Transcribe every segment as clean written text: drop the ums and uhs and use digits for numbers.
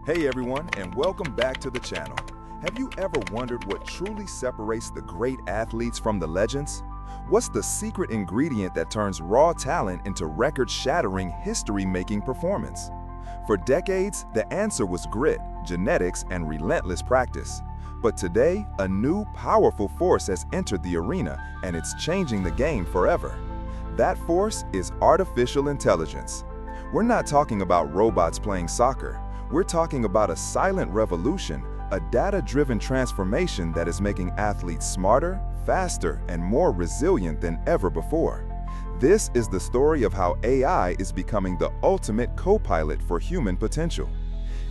Hey everyone, and welcome back to the channel. Have you ever wondered what truly separates the great athletes from the legends? What's the secret ingredient that turns raw talent into record-shattering, history-making performance? For decades, the answer was grit, genetics, and relentless practice. But today, a new, powerful force has entered the arena, and it's changing the game forever. That force is artificial intelligence. We're not talking about robots playing soccer. We're talking about a silent revolution, a data-driven transformation that is making athletes smarter, faster, and more resilient than ever before. This is the story of how AI is becoming the ultimate co-pilot for human potential.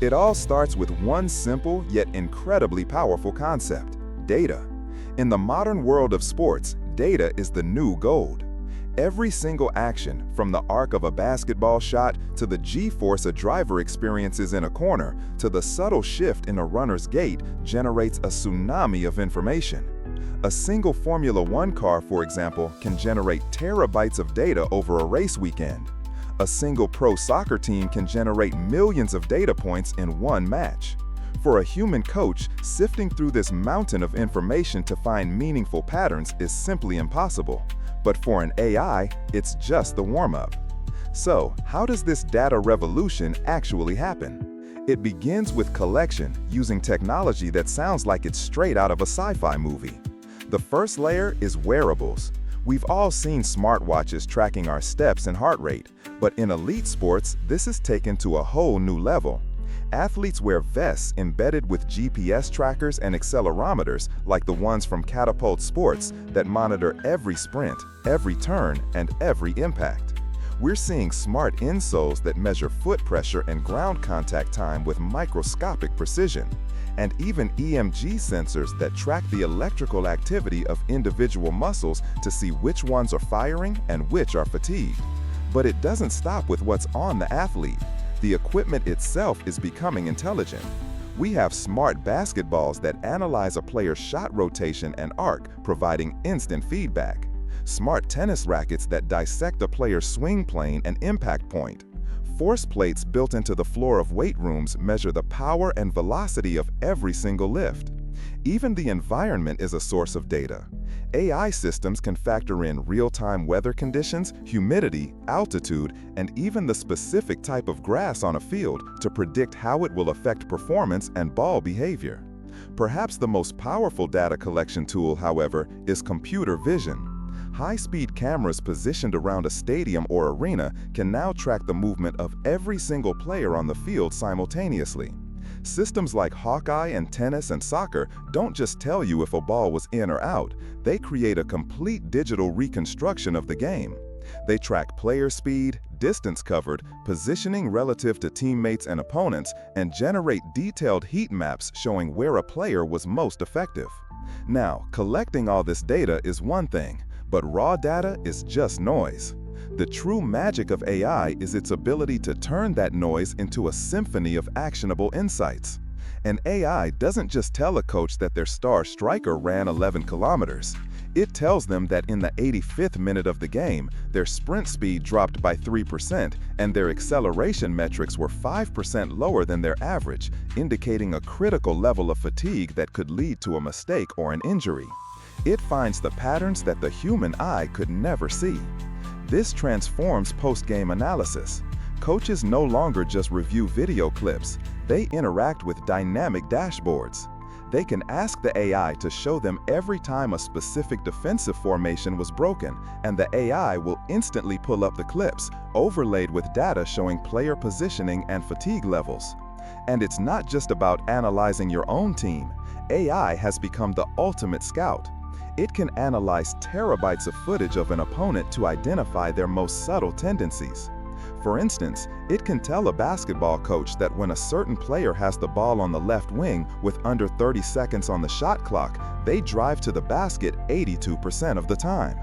It all starts with one simple yet incredibly powerful concept: data. In the modern world of sports, data is the new gold. Every single action, from the arc of a basketball shot to the G-force a driver experiences in a corner to the subtle shift in a runner's gait, generates a tsunami of information. A single Formula One car, for example, can generate terabytes of data over a race weekend. A single pro soccer team can generate millions of data points in one match. For a human coach, sifting through this mountain of information to find meaningful patterns is simply impossible. But for an AI, it's just the warm-up. So, how does this data revolution actually happen? It begins with collection, using technology that sounds like it's straight out of a sci-fi movie. The first layer is wearables. We've all seen smartwatches tracking our steps and heart rate, but in elite sports, this is taken to a whole new level. Athletes wear vests embedded with GPS trackers and accelerometers like the ones from Catapult Sports that monitor every sprint, every turn, and every impact. We're seeing smart insoles that measure foot pressure and ground contact time with microscopic precision, and even EMG sensors that track the electrical activity of individual muscles to see which ones are firing and which are fatigued. But it doesn't stop with what's on the athlete. The equipment itself is becoming intelligent. We have smart basketballs that analyze a player's shot rotation and arc, providing instant feedback. Smart tennis rackets that dissect a player's swing plane and impact point. Force plates built into the floor of weight rooms measure the power and velocity of every single lift. Even the environment is a source of data. AI systems can factor in real-time weather conditions, humidity, altitude, and even the specific type of grass on a field to predict how it will affect performance and ball behavior. Perhaps the most powerful data collection tool, however, is computer vision. High-speed cameras positioned around a stadium or arena can now track the movement of every single player on the field simultaneously. Systems like Hawkeye and tennis and soccer don't just tell you if a ball was in or out, they create a complete digital reconstruction of the game. They track player speed, distance covered, positioning relative to teammates and opponents, and generate detailed heat maps showing where a player was most effective. Now, collecting all this data is one thing, but raw data is just noise. The true magic of AI is its ability to turn that noise into a symphony of actionable insights. An AI doesn't just tell a coach that their star striker ran 11 kilometers. It tells them that in the 85th minute of the game, their sprint speed dropped by 3% and their acceleration metrics were 5% lower than their average, indicating a critical level of fatigue that could lead to a mistake or an injury. It finds the patterns that the human eye could never see. This transforms post-game analysis. Coaches no longer just review video clips, they interact with dynamic dashboards. They can ask the AI to show them every time a specific defensive formation was broken, and the AI will instantly pull up the clips, overlaid with data showing player positioning and fatigue levels. And it's not just about analyzing your own team. AI has become the ultimate scout. It can analyze terabytes of footage of an opponent to identify their most subtle tendencies. For instance, it can tell a basketball coach that when a certain player has the ball on the left wing with under 30 seconds on the shot clock, they drive to the basket 82% of the time.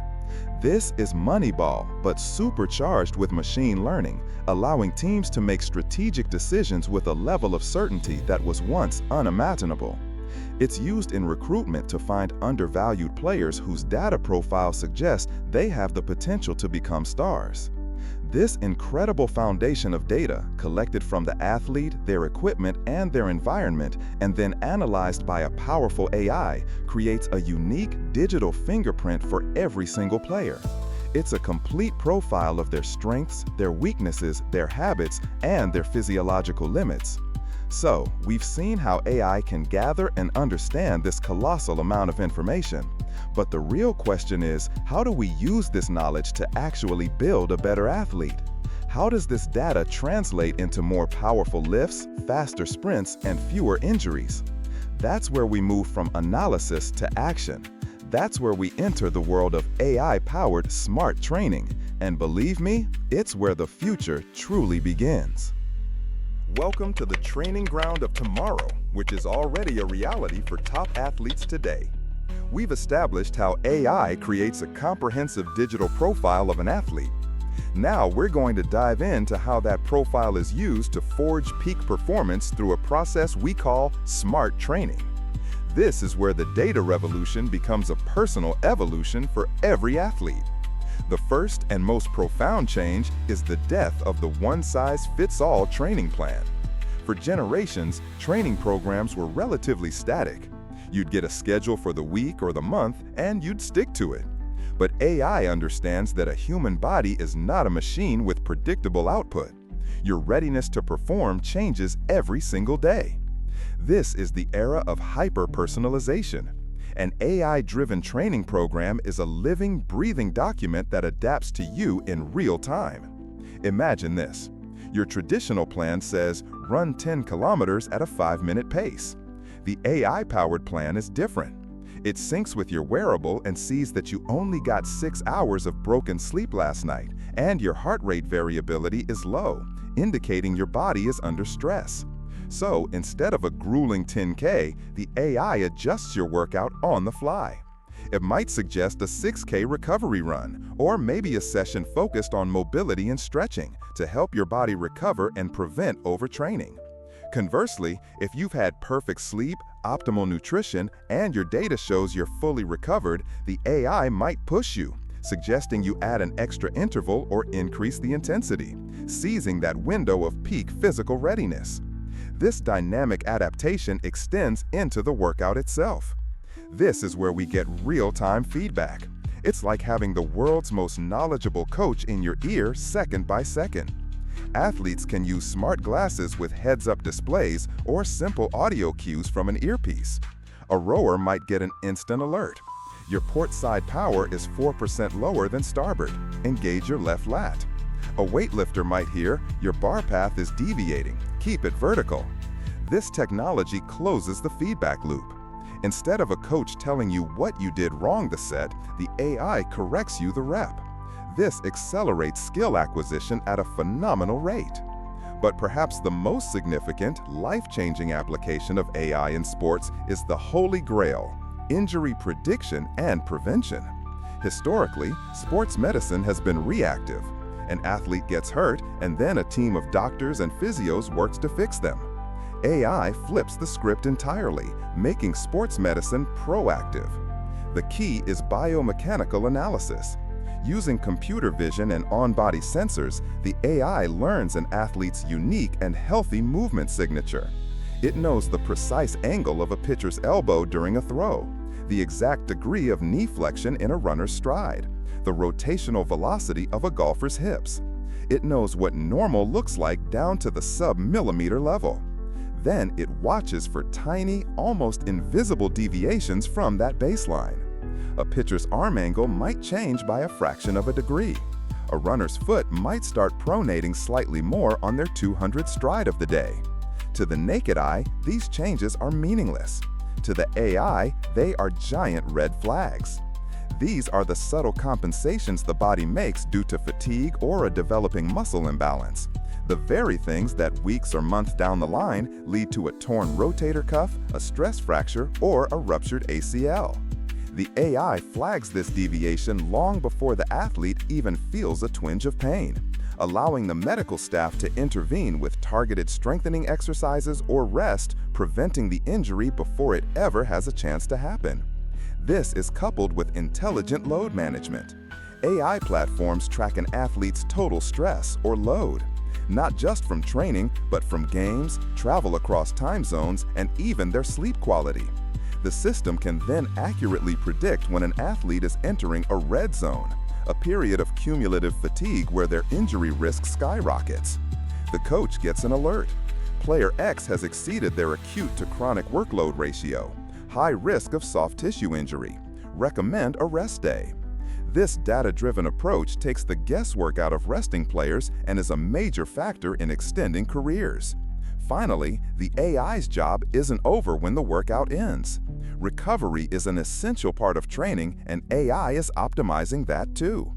This is Moneyball, but supercharged with machine learning, allowing teams to make strategic decisions with a level of certainty that was once unimaginable. It's used in recruitment to find undervalued players whose data profile suggests they have the potential to become stars. This incredible foundation of data, collected from the athlete, their equipment, and their environment, and then analyzed by a powerful AI, creates a unique digital fingerprint for every single player. It's a complete profile of their strengths, their weaknesses, their habits, and their physiological limits. So, we've seen how AI can gather and understand this colossal amount of information. But the real question is, how do we use this knowledge to actually build a better athlete? How does this data translate into more powerful lifts, faster sprints, and fewer injuries? That's where we move from analysis to action. That's where we enter the world of AI-powered smart training. And believe me, it's where the future truly begins. Welcome to the training ground of tomorrow, which is already a reality for top athletes today. We've established how AI creates a comprehensive digital profile of an athlete. Now we're going to dive into how that profile is used to forge peak performance through a process we call smart training. This is where the data revolution becomes a personal evolution for every athlete. The first and most profound change is the death of the one-size-fits-all training plan. For generations, training programs were relatively static. You'd get a schedule for the week or the month, and you'd stick to it. But AI understands that a human body is not a machine with predictable output. Your readiness to perform changes every single day. This is the era of hyper-personalization. An AI-driven training program is a living, breathing document that adapts to you in real time. Imagine this. Your traditional plan says, run 10 kilometers at a 5-minute pace. The AI-powered plan is different. It syncs with your wearable and sees that you only got 6 hours of broken sleep last night, and your heart rate variability is low, indicating your body is under stress. So, instead of a grueling 10K, the AI adjusts your workout on the fly. It might suggest a 6K recovery run, or maybe a session focused on mobility and stretching to help your body recover and prevent overtraining. Conversely, if you've had perfect sleep, optimal nutrition, and your data shows you're fully recovered, the AI might push you, suggesting you add an extra interval or increase the intensity, seizing that window of peak physical readiness. This dynamic adaptation extends into the workout itself. This is where we get real-time feedback. It's like having the world's most knowledgeable coach in your ear second by second. Athletes can use smart glasses with heads-up displays or simple audio cues from an earpiece. A rower might get an instant alert. Your port side power is 4% lower than starboard. Engage your left lat. A weightlifter might hear, your bar path is deviating. Keep it vertical. This technology closes the feedback loop. Instead of a coach telling you what you did wrong the set, the AI corrects you the rep. This accelerates skill acquisition at a phenomenal rate. But perhaps the most significant, life-changing application of AI in sports is the holy grail: injury prediction and prevention. Historically, sports medicine has been reactive. An athlete gets hurt, and then a team of doctors and physios works to fix them. AI flips the script entirely, making sports medicine proactive. The key is biomechanical analysis. Using computer vision and on-body sensors, the AI learns an athlete's unique and healthy movement signature. It knows the precise angle of a pitcher's elbow during a throw, the exact degree of knee flexion in a runner's stride, the rotational velocity of a golfer's hips. It knows what normal looks like down to the sub-millimeter level. Then it watches for tiny, almost invisible deviations from that baseline. A pitcher's arm angle might change by a fraction of a degree. A runner's foot might start pronating slightly more on their 200th stride of the day. To the naked eye, these changes are meaningless. To the AI, they are giant red flags. These are the subtle compensations the body makes due to fatigue or a developing muscle imbalance. The very things that weeks or months down the line lead to a torn rotator cuff, a stress fracture, or a ruptured ACL. The AI flags this deviation long before the athlete even feels a twinge of pain, allowing the medical staff to intervene with targeted strengthening exercises or rest, preventing the injury before it ever has a chance to happen. This is coupled with intelligent load management. AI platforms track an athlete's total stress or load, not just from training, but from games, travel across time zones, and even their sleep quality. The system can then accurately predict when an athlete is entering a red zone, a period of cumulative fatigue where their injury risk skyrockets. The coach gets an alert. Player X has exceeded their acute to chronic workload ratio, high risk of soft tissue injury. Recommend a rest day. This data-driven approach takes the guesswork out of resting players and is a major factor in extending careers. Finally, the AI's job isn't over when the workout ends. Recovery is an essential part of training, and AI is optimizing that too.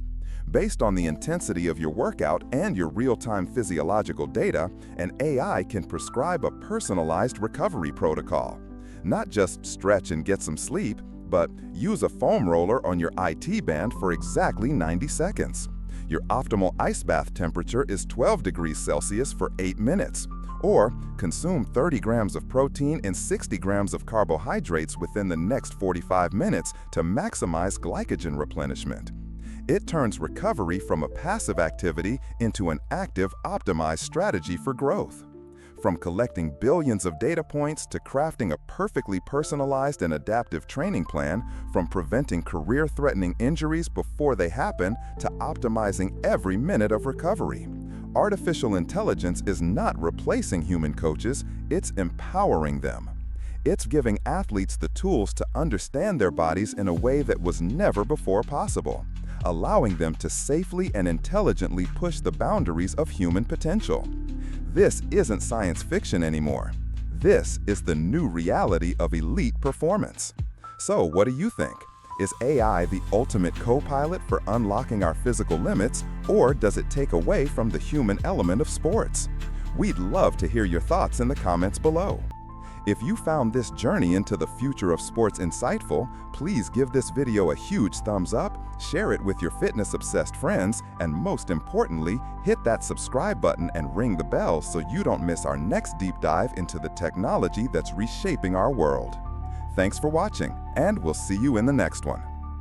Based on the intensity of your workout and your real-time physiological data, an AI can prescribe a personalized recovery protocol. Not just stretch and get some sleep, but use a foam roller on your IT band for exactly 90 seconds. Your optimal ice bath temperature is 12 degrees Celsius for 8 minutes. Or consume 30 grams of protein and 60 grams of carbohydrates within the next 45 minutes to maximize glycogen replenishment. It turns recovery from a passive activity into an active, optimized strategy for growth. From collecting billions of data points to crafting a perfectly personalized and adaptive training plan, from preventing career-threatening injuries before they happen to optimizing every minute of recovery. Artificial intelligence is not replacing human coaches, it's empowering them. It's giving athletes the tools to understand their bodies in a way that was never before possible, allowing them to safely and intelligently push the boundaries of human potential. This isn't science fiction anymore. This is the new reality of elite performance. So what do you think? Is AI the ultimate co-pilot for unlocking our physical limits, or does it take away from the human element of sports? We'd love to hear your thoughts in the comments below. If you found this journey into the future of sports insightful, please give this video a huge thumbs up, share it with your fitness-obsessed friends, and most importantly, hit that subscribe button and ring the bell so you don't miss our next deep dive into the technology that's reshaping our world. Thanks for watching, and we'll see you in the next one.